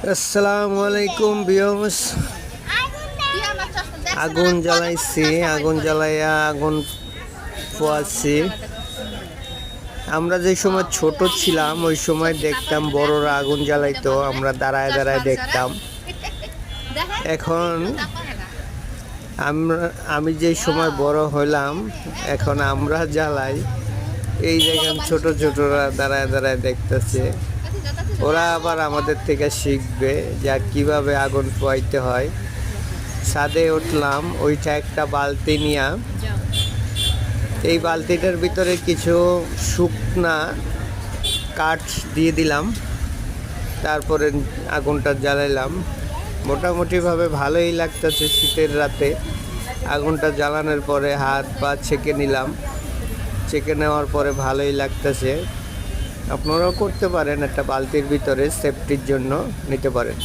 আসসালামু আলাইকুম ভিউয়ার্স। আগুন জ্বালাইছি, আগুন জ্বালাইয়া আগুন পোয়াচ্ছি। আমরা যে সময় ছোট ছিলাম ওই সময় দেখতাম বড়রা আগুন জ্বালাইতো, আমরা দাঁড়ায় দাঁড়ায় দেখতাম। এখন আমি যে সময় বড় হইলাম, এখন আমরা জ্বালাই। এই দেখেন ছোট ছোটরা দাঁড়ায় দাঁড়ায় দেখতেছে। ওরা আবার আমাদের থেকে শিখবে যে কিভাবে আগুন পোয়াইতে হয়। ছাদে উঠলাম, ওইটা একটা বালতি নিয়ে এই বালতিটার ভিতরে কিছু শুকনা কাঠ দিয়ে দিলাম, তারপরে আগুনটা জ্বালাইলাম। মোটামুটিভাবে ভালোই লাগতেছে শীতের রাতে। আগুনটা জ্বালানোর পরে হাত পা ছেঁকে নিলাম, ছেঁকে নেওয়ার পরে ভালোই লাগতেছে। আপনারাও করতে পারেন, একটা বালতির ভিতরে সেফটির জন্য নিতে পারেন।